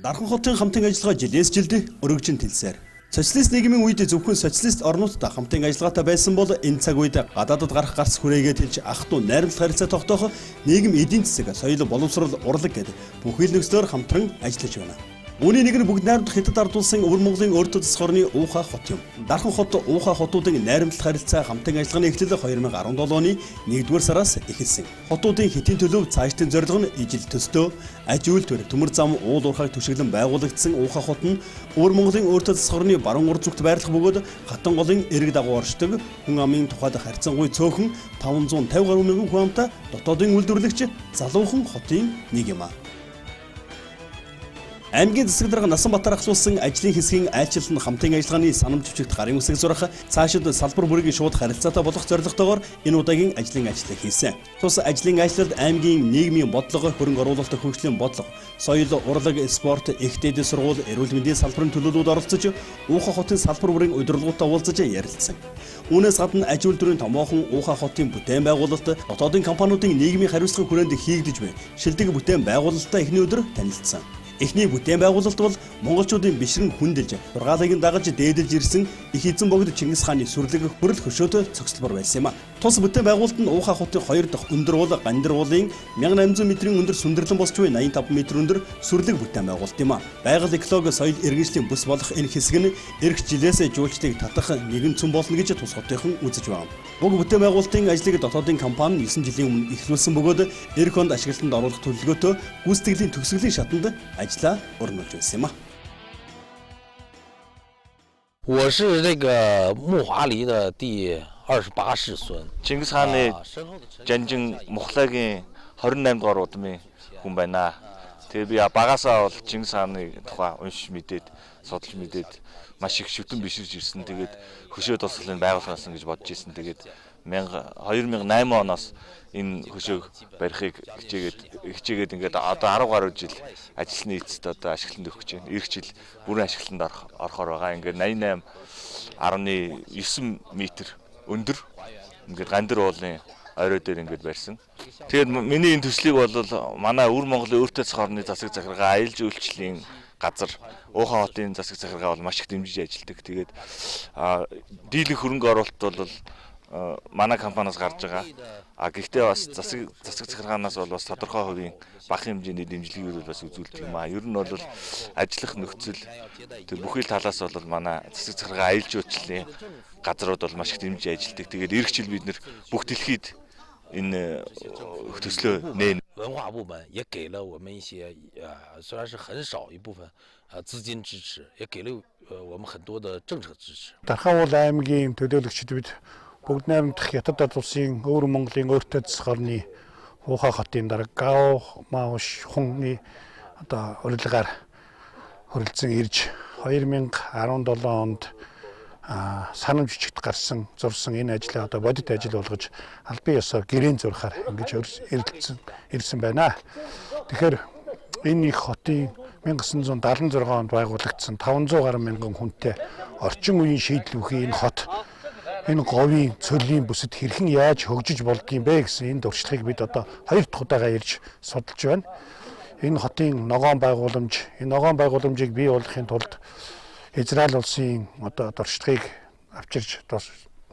Дархан хотын хамтын ажиллагаа жилээс жилд өргөжин тэлсээр. Социалист нийгмийн үед зөвхөн социалист орнуудтай хамтын ажиллагаатай байсан бол энэ цаг үед гадаадд гарах гарц хүрээгээ тэлж ах トゥ найрамдал харилцаа тогтоох нийгэм эдийн засаг, соёл боловсрол, урлаг гэдэг бүхэл нөхцлөөр хамтран ажиллаж байна. Үүний нэг нь бүгд найрамдах хятад ард улсын өвөр Монголын өөртөө засах орны Ухай хот юм. Дархан хот Ухай хотуудын найрамдал харилцаа хамтын ажиллагааны эхлэл 2017 оны 1-р сараас эхэлсэн. Хотуудын хэтийн төлөв цаашдын зорилго нь ижил төстөө, аж үйлдвэр, төмөр зам, уул уурхайг түшиглэн байгуулагдсан Ухай хот нь өвөр Монголын өөртөө засах орны баруун урд зүгт байрлах бөгөөд хатан голын эрэг дагуу оршдог хүн амын тухайд харьцангуй цөөхөн 550 гаруй мянган хүн амтай дотоодын үйлдвэрлэгч залуухан хотын нэг юм а. Аймгийн засаг дарга Насанбатар ахлуулсан ажлын хэсгийн айлчлал нь хамтын ажиллагааны санамж бичигт гарын үсэг зурах цаашид салбар бүрийн шууд харилцаатай болох зорилготойгоор энэ удаагийн ажлын айлчлал хийсэн. Тус ажлын айлчлалд аймгийн нийгмийн бодлого, хөрөнгө оруулалтын хөгжлийн бодлого, соёл, урлаг, спорт, их дээд сургууль, эрүүл мэндийн салбарын төлөөллүүд оролцож, Ухай хотын салбар бүрийн удирдлагуудаа уулзаж ярилцсан. Үүнээс гадна аж үйлдвэрийн томоохон Ухай хотын бүтээн байгуулалт, дотоодын компаниудын нийгмийн хариуцлагын хүрээнд хийгдэж буй шилдэг бүтээн байгуулалтаа эхний өдөр танилцсан. Эхний бүтээн байгуулалт бол монголчуудын бишрэн хүндэлж, сургаалыг дагаж дээдэлж ирсэн их эзэн богд Чингис хааны сүрлэг хөрөл хөшөөтэй цогцлбор байсан юм а. Тус бүтээн байгуулалт нь Ухай хотын 2 дахь өндөр уул Гандир уулын 1800 м-ийн өндөр сүндэрлэн босч буй 85 м өндөр сүрлэг бүтээн байгуулалт юм а. Байгаль экологи, соёл иргэншлийн бүс болох энэ хэсэг нь эх жилээс жуулчдыг татах нэгэн цөм болно гэж тус хотынхан үзэж байна. Уг бүтээн байгуулалтын ажлыг дотоодын компани 9 жилийн өмнө эхлүүлсэн бөгөөд эх онд ашиглалтанд оруулах төлөвлөгөөтэй гүйцэтгэлийн төгсгөлийн шатанд ажлаа өрнүүлж байсан юм а. 我是那个木华黎的第28世孙。 Чингис хааны жанжин Мухлагийн 28 дугаар удмын хүн байна. Тэгээ би багасаа бол Чингис хааны тухай уншиж мэдээд, судалж мэдээд маш их шүтэн биширж ирсэн. Тэгээд хөшөө тусгалын байгуулсан гэж бодож ирсэн. Тэгээд 2008 оноос энэ хөшөөг барихыг хичээгээд ингээд одоо 10 гаруй жил ажлын эцэст одоо ашиглалтанд өгч байна. Ирэх жил бүрэн ашиглалтанд орохоор байгаа. Ингээд 88.9 м өндөр ингээд Гандир уулын орой дээр ингээд барьсан. Тэгээд миний энэ төслийг бол манай өвөр Монголын өөртөө засах орны засаг захиргаа, аялал жуулчлалын газар, Ухай хотын засаг захиргаа бол маш их дэмжиж ажилладаг. Тэгээд дийлэнх хөрөнгө оруулалт бол манай компаниас гарч байгаа. Гэхдээ бас засаг захиргаанаас бол бас тодорхой хувийн бага хэмжээний дэмжлэгийг бас үзүүлдэг юм а. Ер нь бол ажиллах нөхцөл тэр бүхэл талаас бол манай засаг захиргаа аялал жуулчлалын газрууд бол маш их дэмжиж ажилладаг. Тэгээд эх жил бид нэр бүх дэлхийд энэ төслөө нээн 文化部门也给了我们一些虽然是很少一部分资金支持，也给了我们很多的政策支持。 Дархан уул аймгийн төлөөлөгчд бид бүгд найрамдах хятад ард улсын өвөр Монголын өөртөө засах орны Ухай хотын дарга Гao Маош хүнний одоо урилгаар хөрөлдсөн ирж 2017 онд санамж бичигт гарсан зурсан энэ ажлаа одоо бодит ажил болгож албан ёсоор гэрээний зурхаар ингэж ирсэн байна. Тэгэхээр энэ их хотын 1976 онд байгуулагдсан 500 гаруй мянган хүнтэй орчин үеийн шийдэл бүхий энэ хот энэ говийн цөлийн бүсэд хэрхэн яаж хөгжиж болдгийм бэ гэсэн энэ дуршлагыг бид одоо 2 дахь удаага ирж судалж байна. Энэ хотын ногоон байгууламжийг бий болгохын тулд Израиль улсын одоо дуршлагыг авчирч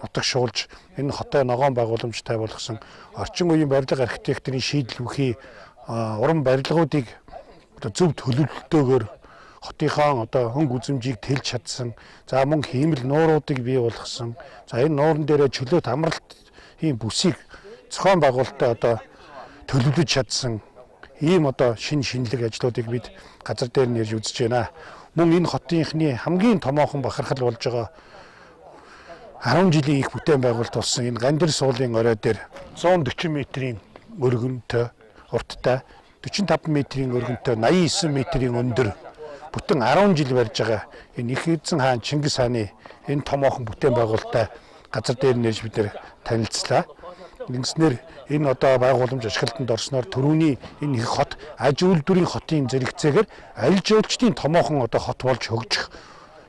нутагшуулж энэ хотоо ногоон байгууламжтай болгосон орчин үеийн барилга архитектурын шийдэл бүхий уран барилгуудыг одоо зөв төлөвлөлтөөр хотынхаа одоо хөнгө үзэмжийг тэлж чадсан. За мөн хиймэл нууруудыг бий болгосон. За энэ нуурын дээрээ чөлөөт амралтын бүсийг зохион байгуулалтаа одоо төлөвлөж чадсан ийм одоо шинэлэг ажлуудыг бид газар дээр нэрж үзэж байна. Мөн энэ хотынхны хамгийн томоохон бахархал болж байгаа 10 жилийн их бүтээн байгуулалт болсон энэ Гандир суулын орой дээр 140 м-ийн өргөнтэй урттай 45 м-ийн өргөнтэй 89 м-ийн өндөр бүтэн 10 жил барьж байгаа энэ их эзэн хаан Чингис хааны энэ томоохон бүтээн байгуулалтаа газар дээр нэрж бид нэр танилцлаа. Ингэснээр энэ одоо байгууламж ашиглалтанд орсноор төрөүний энэ их хот аж үйлдвэрийн хотын зэрэгцээгээр аялал жуулчдын томоохон одоо хот болж хөгжих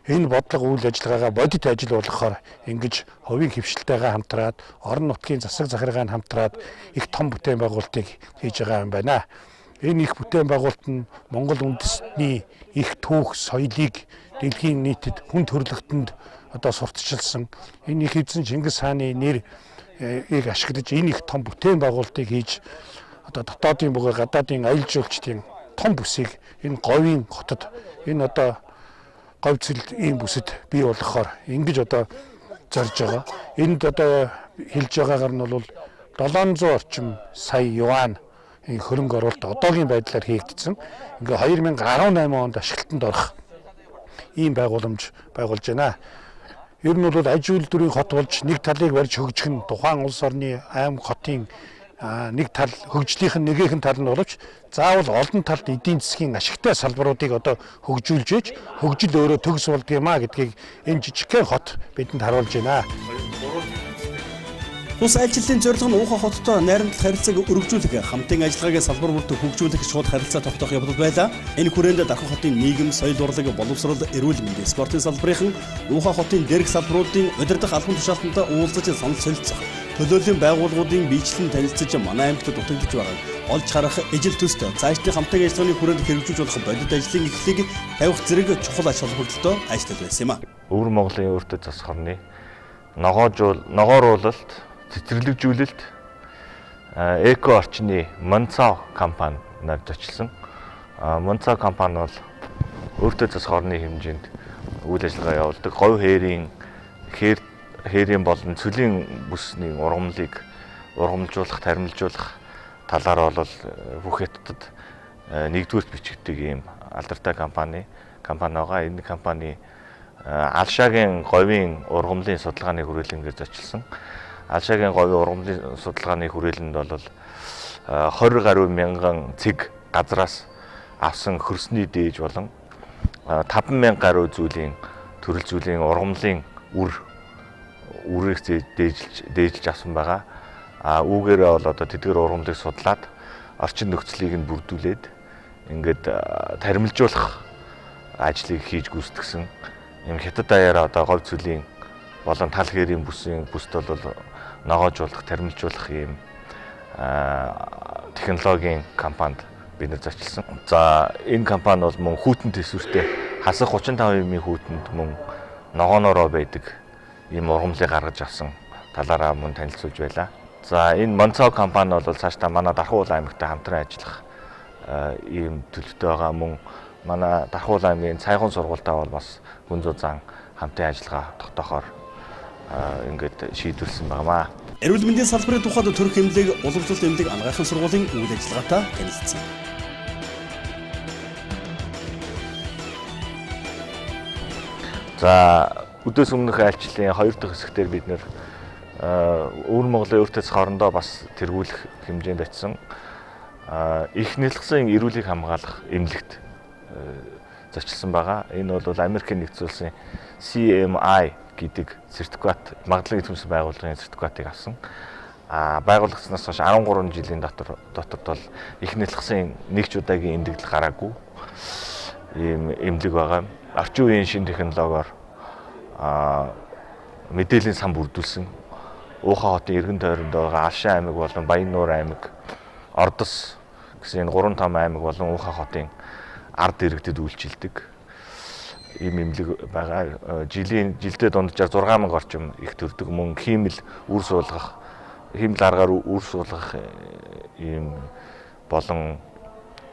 энэ бодлого үйл ажиллагаагаа бодит ажил болгохоор ингэж хувийн хөвшилтэйгээ хамтраад орон нутгийн засаг захиргааны хамтраад их том бүтээн байгуулалтыг хийж байгаа юм байна. Энэ их бүтээн байгуулалт нь Монгол үндэстний их түүх соёлыг дэлхийн нийтэд хүн төрөлхтөнд одоо сурталчилсан энэ их эзэн Чингис хааны нэрийг ашиглаж энэ их том бүтээн байгуулалтыг хийж одоо дотоодын буюу гадаадын аялал жуулчдын том бүсийг энэ говийн хотод энэ одоо говь цэлийн бүсэд бий болгохоор ингэж одоо зорж байгаа. Энд одоо хэлж байгаагаар нь бол 700 орчим сая юан хөрөнгө оруулалт одоогийн байдлаар хийгдсэн. Ингээ 2018 онд ашиглалтанд орох ийм байгууламж байгуулж байна. Ер нь бол аж үйлдвэрийн хот болж нэг талыг барьж хөгжих нь тухайн улс орны аймаг хотын нэг тал хөгжлийнх нь нэгэн тал нь боловч заавал олон талд эдийн засгийн ашигтай салбаруудыг одоо хөгжүүлж ээж хөгжил өөрөө төгс болдго юм а гэдгийг энэ жижигхэн хот бидэнд харуулж байна. Тус айлчлалын зорилго нь Ухай хоттой найрамдал харилцааг өргөжүүлэх, хамтын ажиллагаагийн салбар бүрт хөгжүүлэх шууд харилцаа тогтоох явдал байлаа. Энэ хүрээнд Дархан хотын нийгэм, соёл урлаг, боловсрол, эрүүл мэндийн спортын салбарын Ухай хотын дээрх салбаруудын удирдах албан тушаалтантай уулзаж санал солилцох, төлөөллийн байгууллагуудын биечлэн танилцж манай аймагт дутагдж байгааг олж харах ижил төстэй цаашдын хамтын ажиллагааны хүрээнд хэрэгжүүлж болох бодит ажлын эхлэлийг тавих зэрэг чухал ач холбогдолтой ажил байсан юм а. Өвөр Монголын өөртөө засах орны ногооруулалт, цэцэрлэгжүүлэлт, эко орчны ӨМӨЗО компани нар зочилсон. ØМӨЗО компани бол өөртөө засах орны хэмжээнд үйл ажиллагаа явуулдаг. Говь хээрийн болон цөлийн бүсний ургамлжуулах, таримлжуулах талаар бол бүх хятадд нэгдүгээр бичигддэг ийм алдартай компани байгаа. Энэ компани Алшаагийн говийн ургамлын судалгааны хүрээлэнгээр зочилсон. Алшаагийн говийн ургамлын судалгааны хүрээлэнд бол 20 гаруй мянган цэг газраас авсан хөрсний дээж болон 50000 гаруй зүйлийн төрөл зүйлийн ургамлын үрийг дээжилж авсан байгаа. Үүгээрээ бол одоо тэдгээр ургамлыг судлаад орчин нөхцөлийг нь бүрдүүлээд ингээд таримлжуулах ажлыг хийж гүйцэтгсэн. Ийм хятад даяараа одоо говь цөлийн болон тал хээрийн бүст бол ногоожуулах, таримлжуулах ийм технологийн компанид бид нар зочилсон. За энэ компани бол мөн хүйтэн төсвөртэй хасах 35% хүйтэнд мөн ногооноороо байдаг ийм ургамлыг гаргаж авсан талаараа мөн танилцуулж байлаа. За энэ ØМӨЗО компани бол цаашдаа манай Дархан аймагтай хамтран ажиллах ийм төлөвтэй байгаа. Мөн манай Дархан аймгийн цайхун сургуультай бол бас гүн зузаан хамтын ажиллагаа тогтоохоор ингээд шийдвэрлсэн байнамаа. Эрүүл мэндийн салбарын тухайд төрөх эмнэлэг, уламжлалт эмнэлэг анагаахын сургуулийн үйл ажиллагаатай танилцсан. За өдөөс өмнөх айлчлалын 2 дахь хэсгээр бид нэр Өвөр Монголын өөртөө засах орондоо бас тэргүүлэх хэмжээнд очсон их нэлгсэн эрүүлгийг хамгаалах эмнэлэгт зочилсон байгаа. Энэ бол Америкийн нэгдсэн улсын CMI гэдэг сертификат, магадлалын эзэмшсэн байгууллагын сертификатыг авсан. Байгуулагдсанаас хойш 13 жилийн дотор бол их нэлгсэн нэгч удаагийн эмнэлэг гараагүй ийм эмнэлэг байгаа. Орчин үеийн шинэ технологиор мэдээллийн сан бүрдүүлсэн. Ухай хотын эргэн тойронд байгаа Алшаа аймаг болон Баяннуур аймаг, Ордос гэсэн энэ 3 том аймаг болон Ухай хотын ард иргэдэд үйлчилдэг ийм эмнэлэг байгаа. Жилдээ дунджаар 6000 орчим их төрдөг. Мөн хиймэл аргаар үр суулгах ийм болон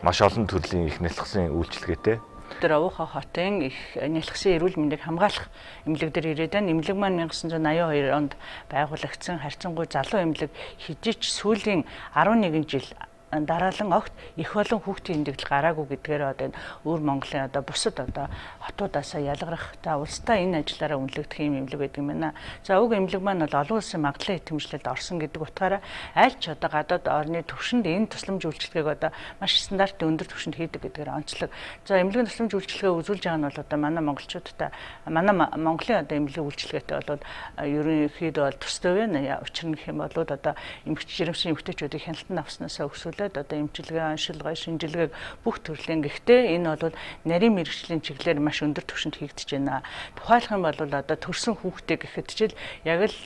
маш олон төрлийн их нэлгсэн үйлчилгээтэй. Тэр Ухай хотын их нэлгсэн эрүүл мэндийг хамгаалах эмнэлэг дээр ирээд байна. Эмнэлэг маань 1982 онд байгуулагдсан харьцангуй залуу эмнэлэг хэдийч сүүлийн 11 жил дараалан огт их олон хүүхдийн эмнэлэг гараагүй гэдгээр одоо Өвөр Монголын одоо бусад одоо хотуудаасаа ялгарах улстай энэ ажиллаараа үнэлэгдэх юм эмнэлэг байдаг юм байна. За уг эмнэлэг маань бол олон улсын магадлалын итгэмжлэлд орсон гэдэг утгаараа аль ч одоо гадаад орны түвшинд энэ тусламж үйлчилгээг одоо маш стандартын өндөр түвшинд хийдэг гэдгээр онцлог. За эмнэлгийн тусламж үйлчилгээ үзүүлж байгаа нь бол одоо манай монголчуудтай манай Монголын одоо эмнэлэг үйлчилгээтэй бол ерөнхийдөө бол төстэй байна. Учир нь гэх юм бол одоо жирэмсэн эмэгтэйчүүдийг хяналтанд авснасаа өсвөл боловсруулад одоо эмчилгээ, оншилгоо, шинжилгээг бүх төрлийн гэхдээ энэ бол нарийн мэрэгжлийн чиглэлээр маш өндөр түвшинд хийгдэж байна. Тухайлах юм бол одоо төрсэн хүүхдээ гэхэд чил яг л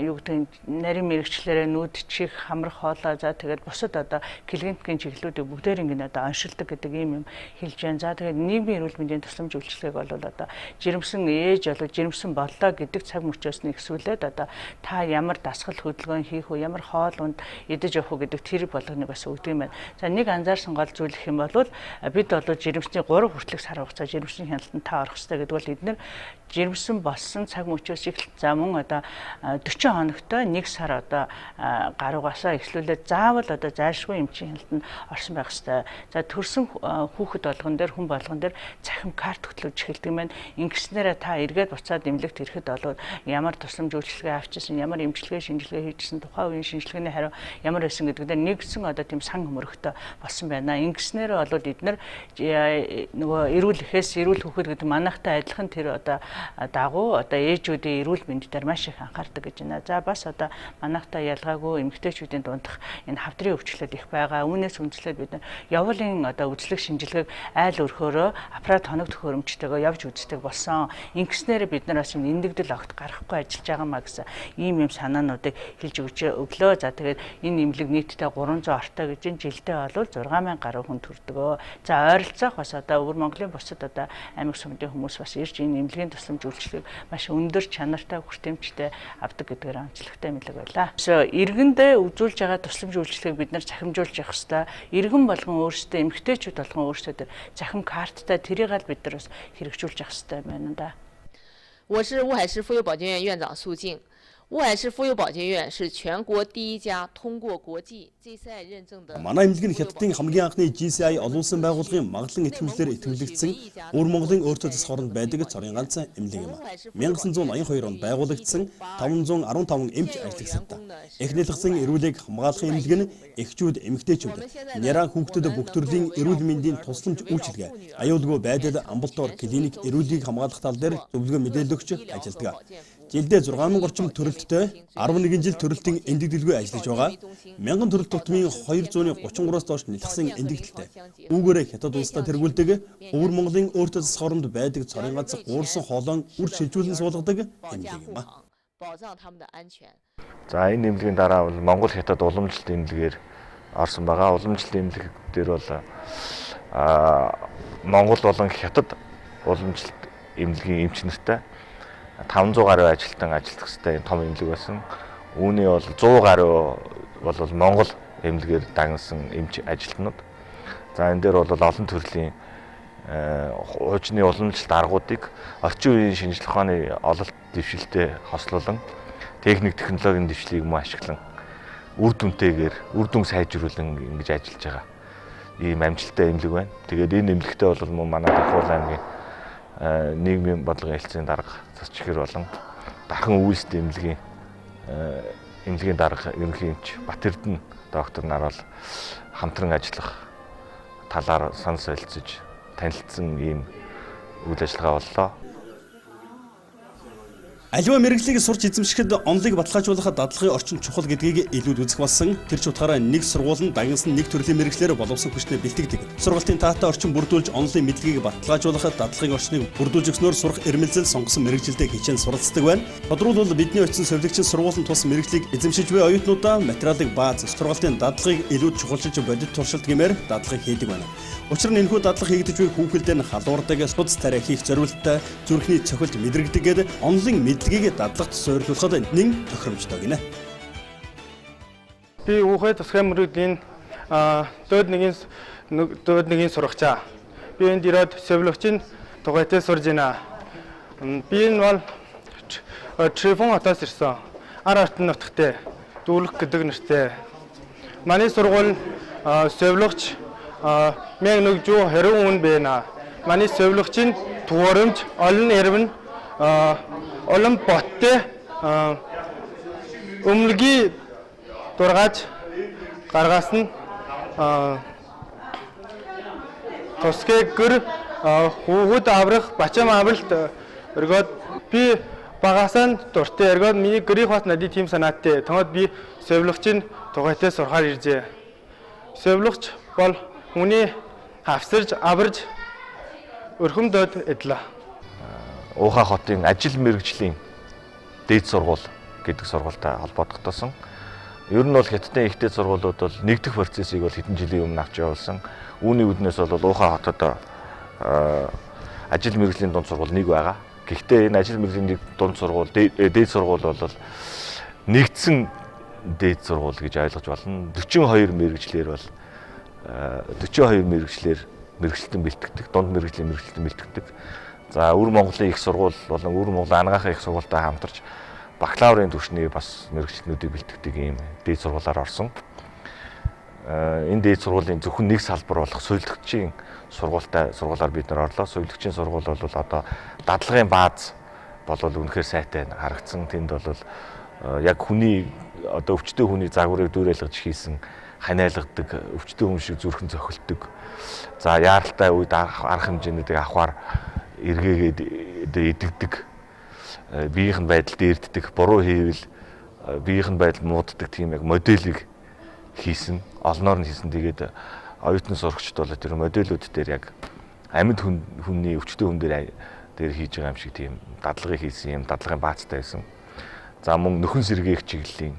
юу гэдэг нарийн мэрэгчлэрээ нүд чих, хамрах хоолой за тэгээд бусад одоо клиникийн чиглэлүүдийг бүгдээр ингэ одоо оншилдог гэдэг ийм юм хэлж байна. За тэгээд нийгмийн эрүүл мэндийн тусламж үйлчилгээг бол одоо жирэмсэн ээж болоо жирэмсэн боллоо гэдэг цаг мөчөөс нь ихсүүлээд одоо та ямар дасгал хөдөлгөөн хийх үү, ямар хоол унд идэж явах уу гэдэг тэр болгоныг бас өгдөг юм байна. За нэг анзаарсан гол зүйл гэх юм бол бид бол жирэмсний 3 хүртэлх сар хугацаа жирэмсний хяналтанд та орох хэрэгтэй гэдэг бол эдгээр жирэмсэн болсон цаг мөчөөс их за мөн одоо 40 хоногтой 1 сар одоо гаругаасаа эхлүүлээд заавал одоо зайлшгүй эмчийн хяналтанд орсон байх хэрэгтэй. За төрсэн хүүхэд болгон дээр хүн болгон дээр цахим карт хөтлөж эхэлдэг юм байна. Ингэснээрээ та эргээд буцаад эмнэлэгт ирэхэд бол ямар тусламж үйлчилгээ авчихсан, ямар эмчилгээ, шинжилгээ хийжсэн, тухайн үеийн шинжилгээний хариу ямар байсан гэдэг дээр нэгсэн одоо тийм сан хөмөрөгтэй болсон байна. Ингэснээрээ бол эдгээр нөгөө эрүүл эхээс эрүүл хүүхэд гэдэг манайхтай адилхан тэр одоо дагуу одоо ээжүүдийн эрүүл мэнд дээр маш их анхаардаг гэж байна. За бас одоо манайхтай ялгаагүй эмэгтэйчүүдийн дундах энэ хавдрын өвчлөлт их байгаа. Үүнээс үндэслээд бид явуулын одоо үзлэг шинжилгээг айл өрхөөрөө аппарат хоног төхөөрөмжтэйгээ явж үздэг болсон. Ингэснээр бид нар бас юм эндэгдэл огт гарахгүй ажиллаж байгаа маа гэсэн ийм юм санаануудыг хэлж өглөө. За тэгээд энэ эмнэлэг нийтдээ 300 ортой гэж энэ жилдээ бол 6000 гаруй хүн төрдөг. За ойролцоох бас одоо өвөр Монголын бусад одоо аймаг сүмдийн хүмүүс бас ирж энэ эмнэлгийн тусламж үйлчилгээг маш өндөр чанартай хүртээмжтэй авдаг гэдгээр онцлогтой эмнэлэг байлаа. Иргэндээ үзүүлж байгаа тусламж үйлчилгээг бид нар захимжуулж явах хэрэгтэй. Иргэн болгон өөрсдөө эмэгтэйчүүд болгон өөрсдөө захим карттай тэрийг л бид нар бас хэрэгжүүлж явах хэрэгтэй байна да. 我是乌海市妇幼保健院院长苏静。乌海市妇幼保健院是全国第一家通过国际 GCI 认证的。 Манай эмнэлэг нь хятадын хамгийн анхны GCI олон улсын байгууллагын магадлан итгэмжлэлээр итгэлэгдсэн өвөр Монголын өөртөө засах оронд байдаг цорын ганц эмнэлэг юм. 1982 онд байгуулагдсан 515 эмч ажиллагчтай. Их нэлгсэн эрүүлийг хамгаалахын эмнэлэг нь эхчүүд, эмэгтэйчүүд, няраа хүүхдэд бүх төрлийн эрүүл мэндийн тусламж үйлчилгээ, аюулгүй байдал, амбулатор, клиник, эрүүлийг хамгаалах тал дээр зөвлөгөө мэдээлэл өгч ажилладаг. Жилдээ 6000 орчим төрөлттэй 11 жил төрөлтийн эндэгдэлгүй ажиллаж байгаа. 1000 төрөлт тутмын 233-аас доош нэлгсэн эндэгдэлтэй. Үүгээрээ хятад улстай тэргүүлдэг өвөр Монголын өөртөө засах оронд байдаг цорын ганц гуурсан хоолойн үр шилжүүлэн суулгадаг эмнэлэг юм а. За энэ эмнэлгийн дараа бол Монгол хятад уламжлалт эмнэлгээр орсон байгаа. Уламжлалт эмнэлэг дээр бол Монгол болон хятад уламжлалт эмнэлгийн эмч нартай 500 гаруй ажилтан ажиллах хэвээр том эмнэлэг байсан. Үүний бол 100 гаруй бол Монгол эмнэлгээр дагнсан эмч ажилтнууд. За энэ дээр бол олон төрлийн хуучны уламжлалт аргуудыг орчин үеийн шинжилгээ ухааны ололт дэвшилтэд хослуулан техник технологийн дэвшлийг мөн ашиглан үр дүнтэйгээр үр дүн сайжруулан ингэж ажиллаж байгаа ийм амжилттай эмнэлэг байна. Тэгээд энэ эмнэлэгтээ бол мөн манай Дахуул аймгийн нийгмийн бодлогын хэлтсийн дарга засчихэр болон дахин үйлстэй эмнэлгийн дарга ерөнхий эмч Батэрдэн доктор нар бол хамтран ажиллах талаар санал солилцож танилцсан ийм үйл ажиллагаа боллоо. Аливаа мэрэгжлийг сурч эзэмшихэд онолыг баталгаажуулахад дадлагын орчин чухал гэдгийг илүүд үзэх болсон. Тэр ч утгаараа нэг сургууль нь дагнасан нэг төрлийн мэрэгчлэр боловсон хүчтэй бэлтгэдэг. Сургалтын таатай орчин бүрдүүлж онолын мэдлэгийг баталгаажуулахад дадлагын орчныг бүрдүүлж өгснөөр сурах эрмэлзэл сонгосон мэрэгжилтэд хичээн суралцдаг байна. Тодорхойлбол бидний очсон совилогчин сургуулийн тус мэрэгжлийг эзэмшиж буй оюутнуудаа материалыг бааз, сургалтын дадлагыг илүүд чухалчилж бодит туршилт гэмээр дадлагыг хийдэг байна. Учир нь энэхүү дадлага хийгдэж буй хүүхэлдээ халуурдаг, судас тариа хийх зориулттай, зүрхний цохилт мэдрэгдэг гэдэг онолын мэдлэгийг дадлагт суйрлуулахад нэн тохиромжтой гинэ. Би Ухай засгийн мөрөдлийн доод нэгийн сурагчаа. Би энд ирээд совилогчин тугайтай сурж байна. Би энэ бол Трифон хотоос ирсэн. Ар артын нутагтай дүүлэх гэдэг нэртэй. Манай сургууль совилогч 1120 хүн байна. Манай совилогчин туурамж олон ирвэн олон боттой өмлөгийн дургааж гаргасан тусгай гэр хүүхэд аврах бачам авалт өргөд би багасаа дуртай өргөд миний гэрийн хот надад тийм санаатай. Тэгмээд би совилогчин тугайтай сурахаар иржээ. Сэвлэгч бол хүний хавсарж аварж өрхөмдөд эдлээ. Ухай хотын ажил мэргэжлийн дээд сургууль гэдэг сургуультай холбогдсон. Ер нь бол хятадын их дээд сургуулиуд бол нэгдэх процессыг бол хэдэн жилийн өмнө авч явуулсан. Үүний үүднээс бол Ухай хотод ажил мэргэжлийн дунд сургууль нэг байгаа. Гэхдээ энэ ажил мэргэжлийн дунд сургууль дээд сургууль бол нэгдсэн дээд сургууль гэж ойлгож болно. 42 мэргэжлэр бол 42 мэргэжлэр мэргэжилтэн бэлтгэдэг, дунд мэргэжлийн мэргэжилтэн бэлтгэдэг. За Өвөр Монголын их сургууль болон Өвөр Монголын анагаахын их сургуультай хамтарч бакалаврын түвшний бас мэргэжилтнүүдийг бэлтгэдэг ийм дээд сургуулиар орсон. Энэ дээд сургуулийн зөвхөн нэг салбар болох соёлогчийн сургуулиар бид нар орлоо. Соёлогчийн сургууль бол одоо дадлагын бааз болол үнэхээр сайтай харагдсан. Тэнд бол яг хүний одоо өвчтөе хүний загварыг дүүрэлгэж хийсэн ханиалгадаг, өвчтөе хүн шиг зүрхэн цохилдог. За яаралтай үед арга хэмжээнүүдийг авахар эргээгээд идэгдэг, биеийн байдалд эрддэг, буруу хийвэл биеийн байдал мууддаг тийм яг модельийг хийсэн, олноор нь хийсэн. Тэгээд оюутны сурагчид бол тэр модельүүд дээр яг амьд хүний өвчтөе хүн дээр хийж байгаа юм шиг тийм дадлагыг хийсэн юм, дадлагын баазтай байсан. За мөн нөхөн сэргээх чиглэлийн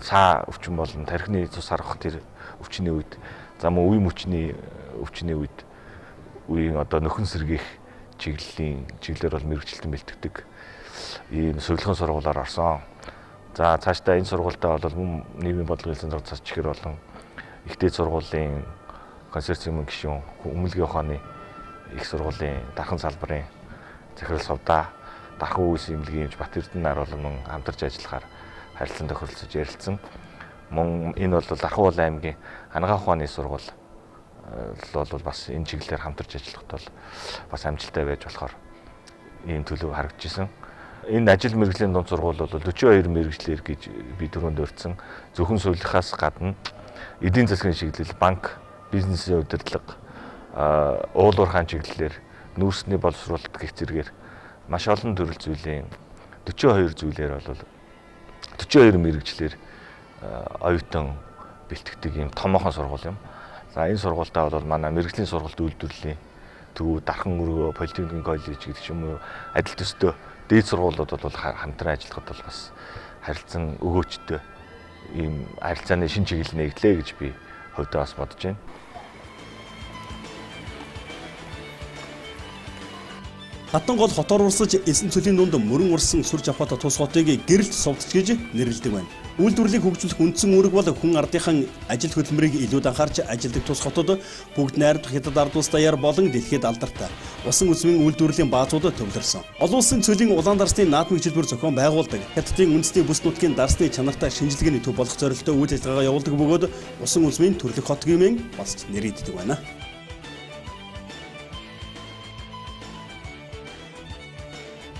цаа өвчин болон тархины цус харах тэр өвчний үед, за мөн үе мөчний өвчний үеийн одоо нөхөн сэргээх чиглэлээр бол мэргэжилтэн бэлтгэдэг ийм сувилгын сургуулиар орсон. За цаашдаа энэ сургуультай бол мөн нийгмийн бодлогын цэцэн цац чихэр болон их дээд сургуулийн консорциумын гишүүн Өмнөгийн ухааны их сургуулийн дархан салбарын захирал сувдаа дархан үеийн эмнэлгийн эмч Бат Эрдэнэ нар болон мөн хамтарч ажиллахаар харилцан тохиролцож ярилцсан. Мөн энэ бол Дархан Улаан аймгийн анагаах ухааны сургууль бол бас энэ чиглэлээр хамтарч ажиллахад бол бас амжилттай байж болохоор ийм төлөв харагдчихсан. Энэ ажил мэргэжлийн дунд сургууль бол 42 мэргэжлэр гэж би түрүүнд өртсөн. Зөвхөн сувилахаас гадна эдийн засгийн чиглэл, банк, бизнесийн удирдлага, уулуурхаан чиглэлээр нүүрсний боловсруулалт гэх зэргээр маш олон төрөл зүйлийн 42 зүйлээр бол 42 мэргэжлэр оюутан бэлтгэдэг ийм томоохон сургууль юм. За энэ сургуультай бол манай мэргэжлийн сургалт үйлдвэрлэлийн төв Дархан өргөө политехникийн коллеж гэдэг ч юм уу адил төстэй дээд сургуулиуд бол хамтран ажиллахад бол бас харилцан өгөөчтэй ийм харилцааны шин чиглэл нэгдлээ гэж би хувьдаа бас бодож байна. Хатан гол хотоор урсаж эсэн цөлийн дунд мөрөн урсан сүр жапата тус хотыг гэрэлт совдч гэж нэрлэдэг байна. Үйлдвэрлэлийг хөгжүүлэх үндсэн үүрэг бол хүн ардынхан ажил хөдөлмөрийг илүүд анхаарч ажилдаг тус хотод бүгд найрамдах хятад ард улс даяар болон дэлхийд алдартай усан үзмийн үйлдвэрлэлийн баазуудад төвлөрсөн. Олон улсын цөлийн улаан дарсны наадмын хөтөлбөр зохион байгуулдаг. Хятадын үндэсний бүс нутгийн дарсны чанартай шинжилгээний төв болох зорилттой үйл ажиллагаа явуулдаг бөгөөд усан үзмийн төрлөх хот гэмээр бас нэрийддэг байна.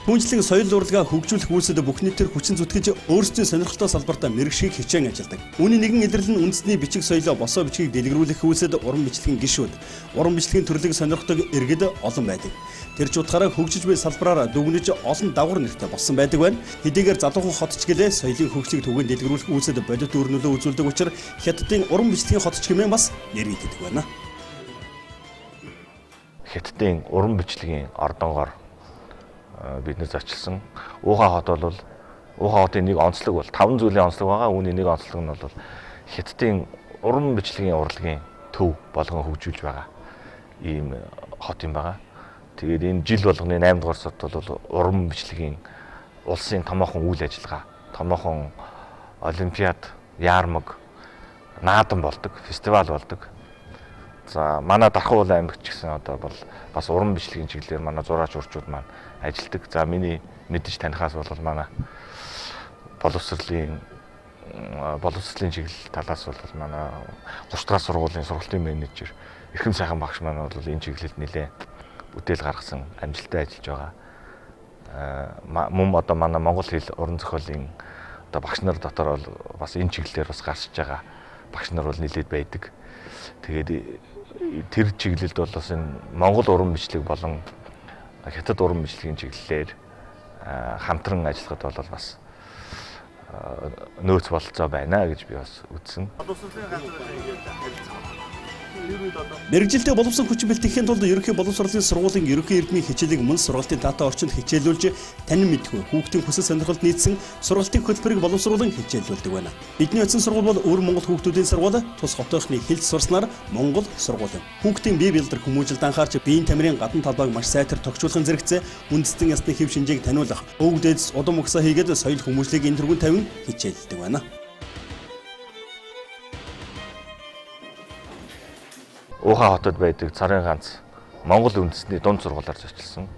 Түүнчлэн соёл урлагаа хөгжүүлэх үйлсэд бүх нийтээр хүчин зүтгэж өөрсдийн сонирхолтой салбартаа мэргэшгийг хичээн ажилладаг. Үүний нэгэн илэрлэл нь үндэсний бичиг соёлоо босоо бичгийг дэлгэрүүлэх үйлсэд уран бичлэгийн гишүүд, уран бичлэгийн төрлийг сонирхдаг иргэд олон байдаг. Тэр ч утгаараа хөгжиж буй салбараар дүгнэж олон давгар нэртэй болсон байдаг байна. Хэдийгээр залуухан хотч гэлээ соёлын хөгжлийг түгээн дэлгэрүүлэх үйлсэд бодит үр нөлөө үзүүлдэг учраас Хятадын уран бичлэгийн хотч хэмээн бас нэрийддэг байна. Хятадын уран бичлэгийн ордонгоор бид нэр зочилсон. Ухай хот бол Ухай хотын нэг онцлог бол 5 зүйлийн онцлог байгаа. Үүний нэг онцлог нь бол Хятадын уран бичлэгийн урлагийн төв болгон хөгжүүлж байгаа ийм хот юм байгаа. Тэгээд энэ жил болгоны 8 дугаар сард бол уран бичлэгийн улсын томоохон үйл ажиллагаа, томоохон олимпиад, яармаг, наадам болдог, фестивал болдог. За манай Дархан Улаан аймагт ч гэсэн одоо бол бас уран бичлэгийн чиглэлээр манай зураач урчууд маань ажилдаг. За миний мэдж танихаас бол манай боловсролын чиглэл талаас бол манай 30 дахь сургуулийн сургалтын менежер Эрхэм сайхан багш маань бол энэ чиглэлд нэлээд бүтээл гаргасан, амжилттай ажиллаж байгаа. Мөн одоо манай монгол хэл уран зохиолын одоо багш нар дотор бол бас энэ чиглэлээр бас гарч байгаа багш нар бол нэлээд байдаг. Тэгээд тэр чиглэлд бол бас энэ монгол уран бичлэг болон хятад уран бичлэгийн чиглэлээр хамтран ажиллахад бол бас нөөц бололцоо байна гэж би бас үзсэн. Мэргэжилтэд боловсон хүчин бэлтгэхийн тулд ерөнхий боловсролын сургуулийн ерөнхий эрдмийн хичээлийг мөн сургалтын таатай орчинд хичээлүүлж танин мэдгүй хүүхдийн хүсэл сонирхолд нийцсэн сургалтын хөтөлбөрийг боловсруулан хичээлүүлдэг байна. Бидний эцсийн сургууль бол өвөр Монгол хүүхдүүдийн сургууль. Тус хотынхны хэлж сурснаар Монгол сургууль юм. Хүүхдийн бие биелдэр хүмүүжилд анхаарч биеийн тамирын гадна талбайг маш сайтар тогтчуулахын зэрэгцээ үндэстэн ясны хэв шинжээг таниулах, өвгдөөс удам угсаа хийгээд соёл хүмүүжлийг энэ төргөн тавин хичээлдэг байна. Ухай хотод байдаг царын ганц Монгол үндэсний дунд сургуулиар зочилсон.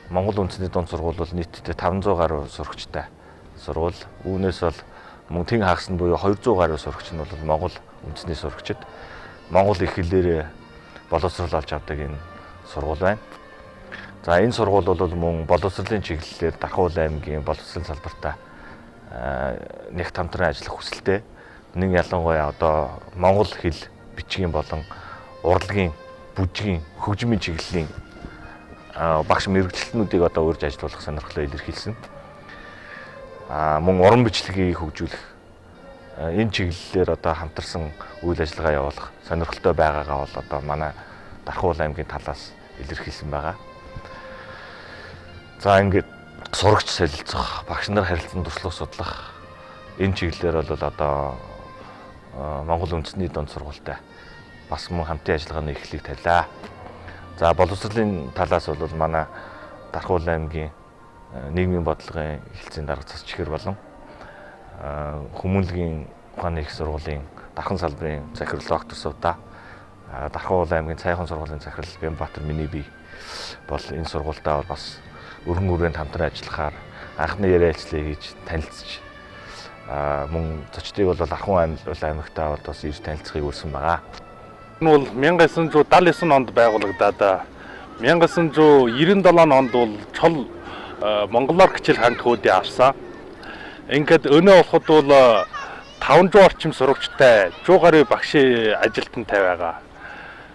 Монгол үндэсний дунд сургууль бол нийтдээ 500 гаруй сурагчтай сургууль. Үүнээс бол мөн тэн хагаснд буюу 200 гаруй сурагч нь бол Монгол үндэсний сурагчид Монгол их хэлээр боловсрол олж авдаг энэ сургууль байна. За энэ сургууль бол мөн боловсролын чиглэлээр Дархуул аймгийн боловсролын салбартаа нэгт хамтран ажиллах хүсэлтэй. Нэг ялангуяа одоо монгол хэл бичгийн болон урлагийн, бүжгийн, хөгжмийн чиглэлийн багш мэргэжилтнүүдийг одоо урьж ажиллуулах сонирхлоо илэрхийлсэн. Мөн уран бичлэгийг хөгжүүлэх энэ чиглэлээр одоо хамтарсан үйл ажиллагаа явуулах сонирхолтой байгаагаа бол одоо манай Дархуул аймгийн талаас илэрхийлсэн байгаа. За ингээд сурагч солилцох, багш нар харилцан туршлага судлах энэ чиглэлээр бол одоо Монгол үндэсний дунд сургуультай бас мөн хамтын ажиллагааны эхлэлийг тавилаа. За боловсролын талаас бол манай Дархуул аймгийн нийгмийн бодлогын хэлтсийн дарга засчихэр болон хүмүүнлэгийн ухааны их сургуулийн дархан салбарын захирал доктор Сувда, Дархуул аймгийн цайхан сургуулийн захирал Бямбатар миний бие бол энэ сургуультай бас өргөн үрээнд хамтран ажиллахаар анхны яриа айлчлалыг хийж танилцж мөн зочдыг бол Архун аймагтаа бас ирж танилцахыг өрсөн байгаа. Энэ бол 1979 онд байгуулагдаад 1997 онд бол чол монголоор хичээл хангахуудыг авсан. Ингээд өнөө болоход бол 500 орчим сурагчтай 100 гаруй багшийн ажилтнтай байгаа.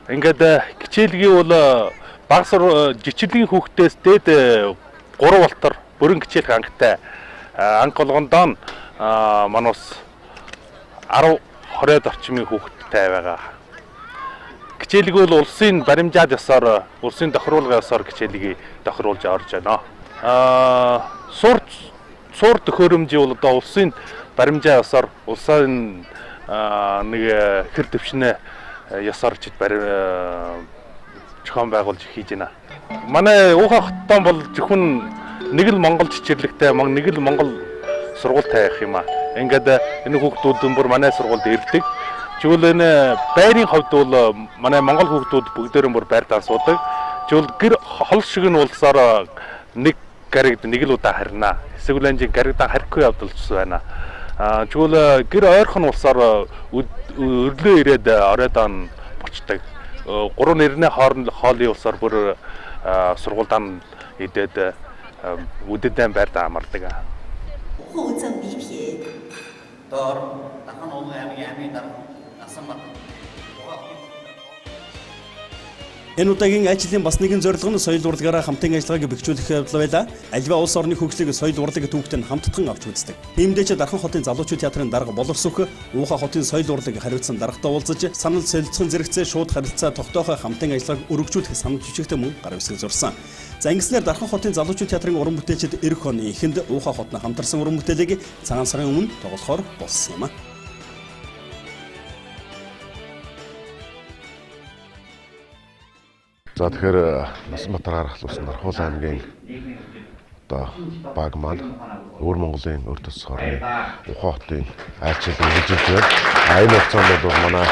Ингээд хичээлгий бол баг жичлийн хүүхдээс дээд 3 болтор бүрэн хичээл хангахтай анх болгондоо манус 10-20 орчмын хүүхдтэй байгаа. Хичээлийг бол улсын баримжаад ёсоор, улсын тохируулгын ёсоор хичээлийг тохируулж орж байна. Суурь төхөөрөмжийн бол одоо улсын баримжаа ёсоор, улсын нэг хэр төвшнээ ёсоор зохион байгуулж хийж байна. Манай Ухай хоттой бол зөвхөн нэг л монгол чичирлэгтэй, нэг л монгол сургуультай явах юм аа. Ингээд энэ хүүхдүүд бүр манай сургуульд ирдэг. Тэгвэл энэ байрын хувьд бол манай монгол хүүхдүүд бүгдээрээ бүр байртаа суудаг. Тэгвэл гэр хол шиг нь уулсаар нэг гаригд нэг л удаа харина. Эсвэл анжийн гаригдаа харихгүй явдал ч байна. Тэгвэл гэр ойрхон уулсаар өрлөө ирээд оройдоо бочдаг. 3 нэрний хоолын уулсаар бүр сургуульдаа идээд үдэдэн байртаа амардаг. 互赠礼品。Энэ удаагийн ажлын бас нэгэн зорилго нь соёл урлагаараа хамтын ажиллагааг бэхжүүлэх явдал байлаа. Аливаа улс орны хөгжлийг соёл урлаг түүхтэн хамтдаган авч үздэг. Тиймдээ ч Дархан хотын залуучууд театрын дарга боловсрох Ухай хотын соёл урлагийг хариуцсан даргатай уулзаж санал солилцохын зэрэгцээ шууд харилцаа тогтоохоо хамтын ажиллагааг өргөжүүлэх санал жижигтэй мөн гар үсэг зурсан. За ингэснээр Дархан хотын залуучууд театрын уран бүтээлчид эх оны эхэнд Ухай хотно хамтарсан уран бүтээлийг цагаан сарын өмнө тоглохоор болсон юм а. За тэгэхээр Насанбатар гаргал усан Дархуул аймгийн одоо баг маань өвөр Монголын өр тос хорны Ухай хотын айлчлал үргэлжилж байна. Энэ хугацаанд бол манай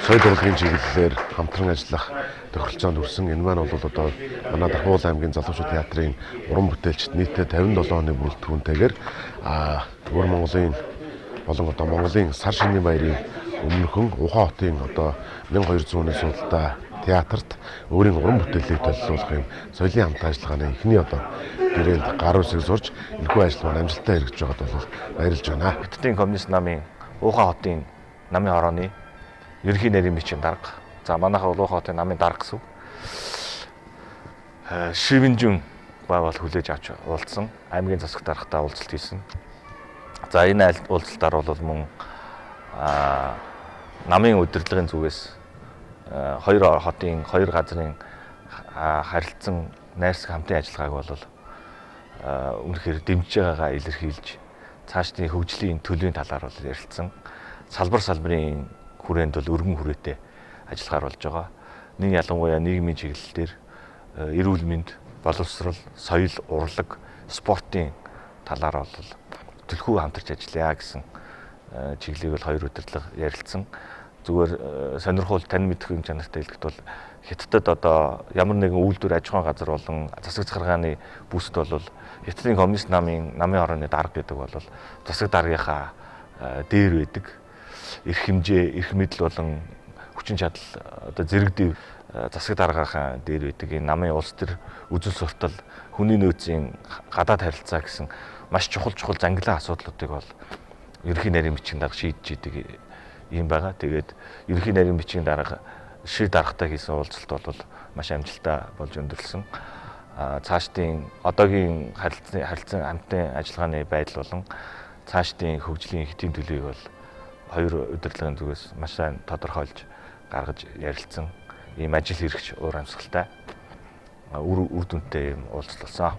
соёл урлагийн чиглэлээр хамтран ажиллах тохиролцоонд хүрсэн. Энэ маань бол одоо манай Дархуул аймгийн залуучууд театрын уран бүтээлчд нийтдээ 57 оны бүрэлдэхүүнтэйгээр өвөр Монголын болон одоо Монголын сар шинийн баярын өмнөхөн Ухай хотын одоо 1200 оны судалтай театрт өөрийн уран бүтээлийг төлөвлөх юм соёлын хамт ажиллагааны эхний одоо гэрээнд гар үсэг зурж энэхүү ажиллагаа амжилттай хэрэгжиж байгаад бол баярлж байна. Хотын коммунист намын Ухай хотын намын хорооны ерөнхий нарийн бичгийн дарга. За манайхаа Ухай хотын намын дарга гэсэн. Шивэнжүн байвал хүлээж авч уулзсан. Аймгийн засаг даргатай уулзалт хийсэн. За энэ уулзалтаар бол мөн намын удирдлагын зүгээс хоёр хотын хоёр газрын харилцан найрсаг хамтын ажиллагааг бол үнэхээр дэмжиж байгаагаа илэрхийлж цаашдын хөгжлийн төлөвийн талаар бол ярилцсан. Салбарын хүрээнд бол өргөн хүрээтэй ажиллагаар болж байгаа. Нэг ялангуяа нийгмийн чиглэл дээр эрүүл мэнд, боловсрол, соёл, урлаг, спортын талаар бол түлхүү хамтарч ажиллая гэсэн чиглэлийг бол хоёр удирдлага ярилцсан. Зүгээр сонирхол тань мэдэх юм чанартай хэлэхэд бол Хятадд одоо ямар нэгэн үйлдвэр аж ахуйн газар болон засаг захиргааны бүсд бол Хятадын коммунист намын орооны дарга гэдэг бол засаг даргийнхаа дээр байдаг. Эрх хэмжээ, эрх мэдэл болон хүчин чадал одоо зэрэгдэв засаг даргийнхаа дээр байдаг. Энэ намын улс төр үзэл суртал, хүний нөөцийн гадаад харилцаа гэсэн маш чухал зангилаа асуудлуудыг бол ерөнхий нарийн бичгийн дарга шийдэж идэг юм байгаа. Тэгээд ерөнхий нарийн бичгийн дарга шир даргатай хийсэн уулзалт бол маш амжилттай болж өндөрлсөн. Цаашдын одоогийн харилцан хамтын ажиллагааны байдал болон цаашдын хөгжлийн хэтийн төлөвийг бол хоёр удирдлагын зүгээс маш сайн тодорхойлж гаргаж ярилцсан. Ийм ажил хэрэгч уур амьсгалтай үр дүнтэй юм уулзалт болсон.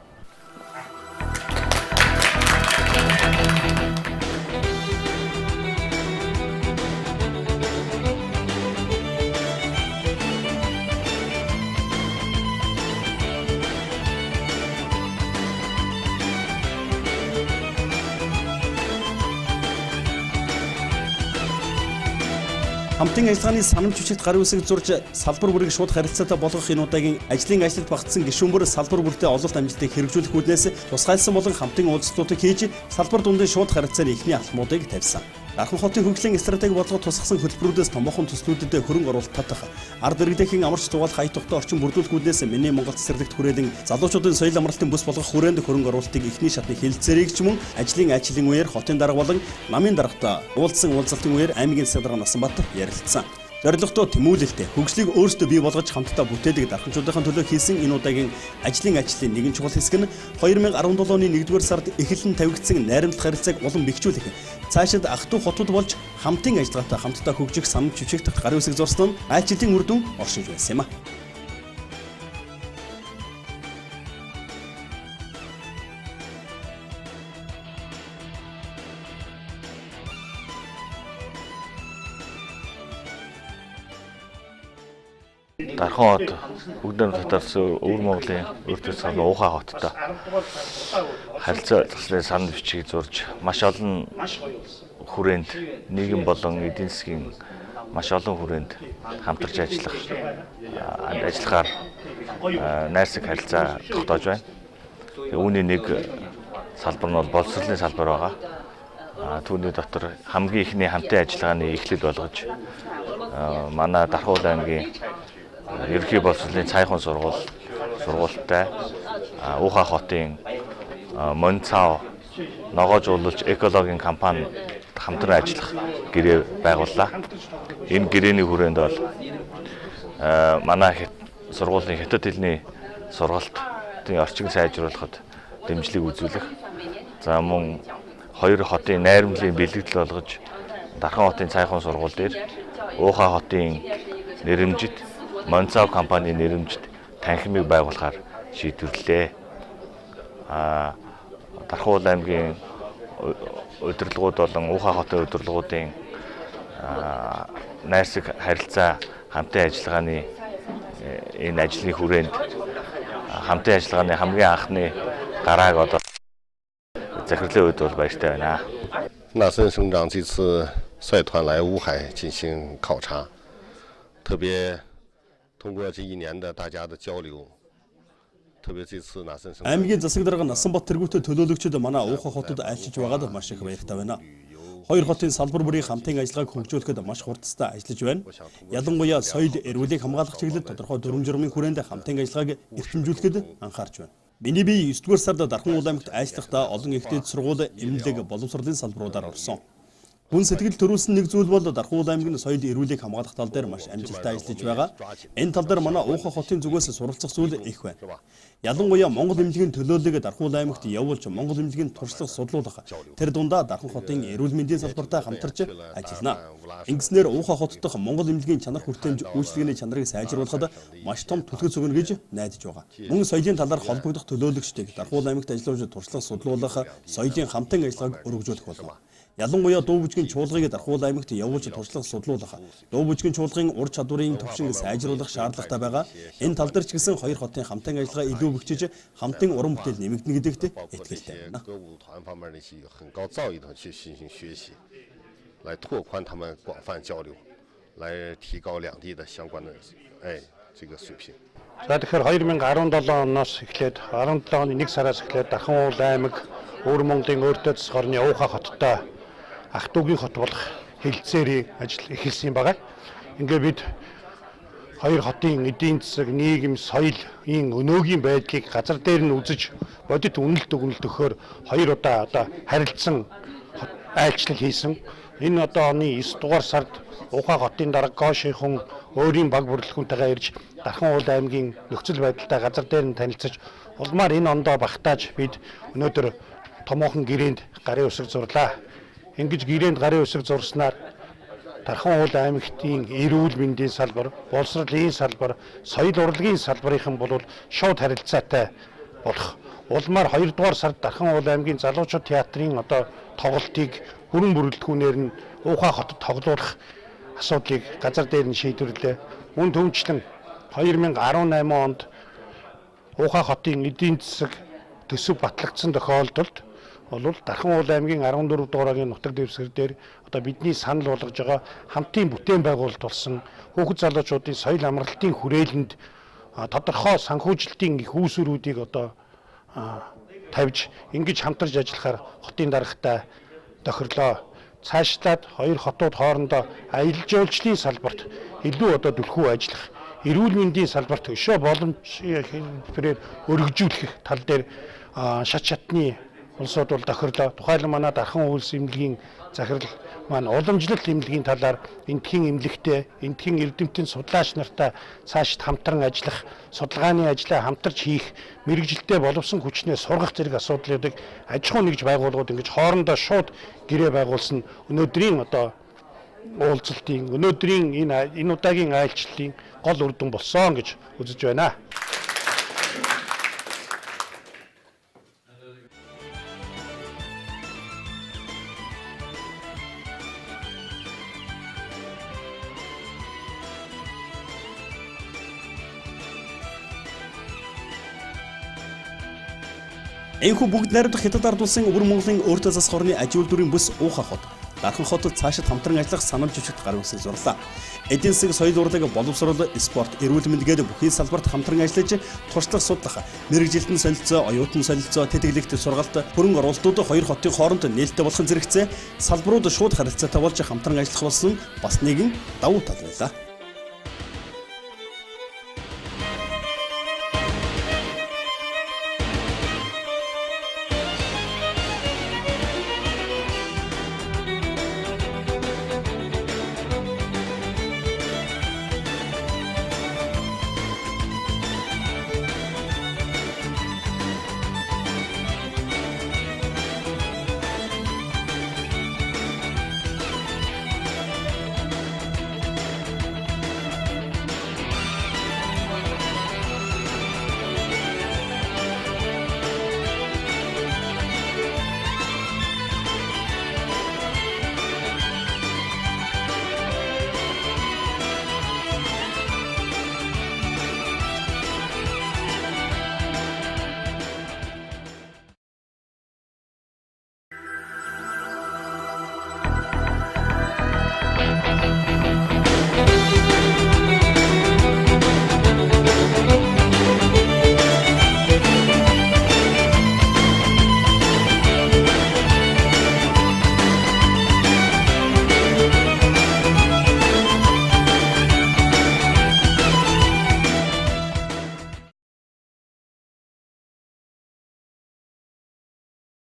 Хамтын ажиллагааны санамж хүчит гарын үсэг зурж салбар бүрийг шууд харилцаатай болгох энэ удаагийн ажлын ажилд багтсан гишүүнбэр салбар бүртээ ололт амжилтыг хэрэгжүүлэх үүднээс тусгайлсан болон хамтын уулзалтуудыг хийж салбар дундын шууд харилцааны эхний алхмуудыг тавьсан. Дархан хотын хөгжлийн стратеги болгож тусгасан хөтөлбөрүүдээс томоохон төслүүдэд хөрөнгө оруулалт татах, ард иргэдийн амарч тугаал хай тогтоо орчин бүрдүүлэхүүднээс миний Монгол цэцэрлэгт хүрээлэн залуучуудын соёл амралтын бүс болгох хүрээнд хөрөнгө оруулалтыг эхний шатны хэлэлцээрийг ч мөн ажлын айлчлалын үеэр хотын дарга болон намын даргатай уулзсан уулзалтын үеэр аймгийн засаг дарга Насанбаатар ярилцсан. Зорилготой тэмүүлэлтэй хөгжлийг өөрсдөө бий болгож хамтдаа бүтээдэг дарханчуудын төлөө хийсэн энэ удаагийн ажлын нэгэн чухал хэсэг нь 2017 оны 1-р сард эхлэн тавигдсан найрамдах харилцааг улам бэхжүүлэх, цаашид ах トゥ хотод болж хамтын ажиллагаатай хамтдаа хөгжих санамж хүчигдэх гарын үсэг зурсан нь айлчлалын үр дүн оршиж байсан юм а. Дархан хот бүгдээр татарсан өвөр Монголын өөртөө санаа Ухай хоттой харилцаа заслын санал бичгийг зурж маш олон хүрээнд нийгэм болон эдийн засгийн маш олон хүрээнд хамтарч ажиллахаар найрсаг харилцаа тогтоож байна. Үүний нэг салбар нь бол боловсролын салбар байгаа. Түүний дотор хамгийн ихний хамтын ажиллагааны эхлэл болгож манай Дархан аймгийн ерөнхий боловсролын цайхан сургуультай Ухай хотын Монцао ногоож уулуулж экологийн компани хамтран ажиллах гэрээ байгууллаа. Энэ гэрээний хүрээнд бол манай сургуулийн хятад хэлний сургалтын орчиг сайжруулахад дэмжлэг үзүүлэх. За мөн хоёр хотын найрамдлын бэлэгдэл болгож Дархан хотын цайхан сургууль дээр Ухай хотын нэрэмжит Монцао компани нэрэмжит танхимыг байгуулахаар шийдвэрлэлээ. Дархан аймгийн удирдлагууд болон Ухай хотын удирдлагуудын найрсаг харилцаа хамтын ажиллагааны энэ ажлын хүрээнд хамтын ажиллагааны хамгийн анхны гарааг одоо захирлын үед бол баяртай байна. 纳森省长这次率团来乌海进行考察，特别通过这1年的大家的交流，特别这次纳森省 аймгийн засаг дарга Насанбат тэргүүтээ төлөөлөгчд манай Ухай хотод айлчилж байгаад маш их баяртай байна. Хоёр хотын салбар бүрийн хамтын ажиллагааг хөгжүүлэхэд маш хурдтай ажиллаж байна. Ялангуяа соёл эрүүлийг хамгаалах чиглэлд тодорхой дүрм журмын хүрээнд хамтын ажиллагааг эрхэмжүүлэхэд анхаарч байна. Миний бие 9-р сард Дархан аймагт ажиллахдаа олон ихтэй сургууль, эмнэлэг, боловсролын салбаруудаар орсон. Гүн сэтгэл төрүүлсэн нэг зүйл бол Дархан аймгийн соёл эрүүлийг хамгаалах тал дээр маш амжилттай ажиллаж байгаа. Энэ тал дээр манай Ухай хотын зүгээс суралцах зүйл их байна. Ялангуяа Монгол эмнэлгийн төлөөллөг Дархан аймагт явуулж Монгол эмнэлгийн туршлага судлуулах. Тэр дундаа Дархан хотын эрүүл мэндийн салбартай хамтарч ажиллана. Ингэснээр Ухай хот дахь Монгол эмнэлгийн чанар хүртээмж үйлчлэгээний чанарыг сайжруулахад маш том түлхэж өгнө гэж найдаж байгаа. Мөн соёлын талаар холбогдох төлөөлөгчдийг Дархан аймагт ажиллаж туршлага судлуулах, соёлын хамтан ажиллагааг өргөжүүлэх болно. Ялангуяа дуу бүжгийн чуулгыг Дархан аймагт явуулж туршлага судлуулах, дуу бүжгийн чуулгын ур чадварын төвшин сайжруулах шаардлагатай байгаа. Энэ тал дээр ч гэсэн хоёр хотын хамтан ажиллагаа илүү бэхжиж, хамтын уран бүтээл нэмэгдэнэ гэдэгт итгэлтэй байна. 来拓宽他们广泛交流，来提高两地的相关的这个水平。 За тэгэхээр 2017 оноос эхлээд 17 оны 1 сараас эхлээд Дархан аймаг Өвөр Монголын өөртөө засгарны Ухай хоттой ах トゥ угийн хот болох хэлэлцээрийн ажил эхэлсэн байгаа. Ингээд бид хоёр хотын эдийн засаг, нийгэм, соёлын өнөөгийн байдлыг газар дээр нь үзэж бодит үнэлт өгнөлт өгөхөөр хоёр удаа одоо харилцсан айлчлал хийсэн. Энэ одоо оны 9 дугаар сард Ухай хотын дарга Гошинхон өөрийн баг бүрэлдэхүүнтэйгээ ирж Дархан аймгийн нөхцөл байдалтай газар дээр нь танилцаж улмаар энэ ондоо багтааж бид өнөөдөр томоохон гэрээнд гарын үсэг зурлаа. Ингэж гэрээнд гарын үсэг зурснаар Дархан аймагтын эрүүл мэндийн салбар, боловсролын салбар, соёл урлагийн салбарын бол шууд харилцаатай болох. Улмаар 2 дугаар сард Дархан аймгийн залуучууд театрын одоо тоглолтыг бүрэн бүрэлдэхүүнээр нь Ухай хотод тоглуулах асуудлыг газар дээр нь шийдвэрлээ. Мөн түүнчлэн 2018 онд Ухай хотын эдийн засаг төсөв батлагдсан тохиолдолд бол Дархан аймгийн 14 дугаагийн нутаг дэвсгэр дээр одоо бидний санал болгож байгаа хамтын бүтээн байгуулалт болсон хүүхэд залуучуудын соёл амралтын хүрээлэнд тодорхой санхүүжилтийн их үүсвэрүүдийг одоо тавьж ингэж хамтарч ажиллахаар хотын даргатай тохирлоо. Цаашлаад хоёр хотууд хоорондоо аялал жуулчлалын салбарт илүү одоо түлхүү ажиллах, эрүүл мэндийн салбарт өшөө боломж хэлбэрээр өргөжүүлэх тал дээр шат шатны улсууд бол тохирлоо. Тухайлбал манай Дархан улс эмнэлгийн захирал маань уламжлалт эмнэлгийн талаар энтхийн эмнэлэгтэй, энтхийн эрдэмтэн судлаач нартай цаашид хамтран ажиллах, судалгааны ажлаа хамтарч хийх, мэрэгжилтэй боловсон хүчнээ сургах зэрэг асуудлуудыг аж ахуй нэгж байгууллагууд ингэж хоорондоо шууд гэрээ байгуулсан өнөөдрийн одоо уулзалтын, өнөөдрийн энэ удаагийн айлчлалын гол үр дүн болсон гэж үзэж байна. Энэхүү бүгд найрамдах хятад ард улсын Өвөр Монголын өөртөө засах орны аж үйлдвэрийн бүс Ухай хот Дархан хотод цаашид хамтран ажиллах санам жижигт гарын үсэг зурлаа. Эдийн засаг, соёл урлаг, боловсрол, спорт, эрүүл мэнд гээд бүхий салбарт хамтран ажиллаж туршлага судлах, мэрэгжилтэн солилцоо, оюутан солилцоо, тэтгэлэгт сургалт, хөрөнгө оруулалтууд хоёр хотын хооронд нээлттэй болох зэрэгцээ салбарууд шууд харилцаатай болж хамтран ажиллах болсон бас нэгэн давуу тал байлаа.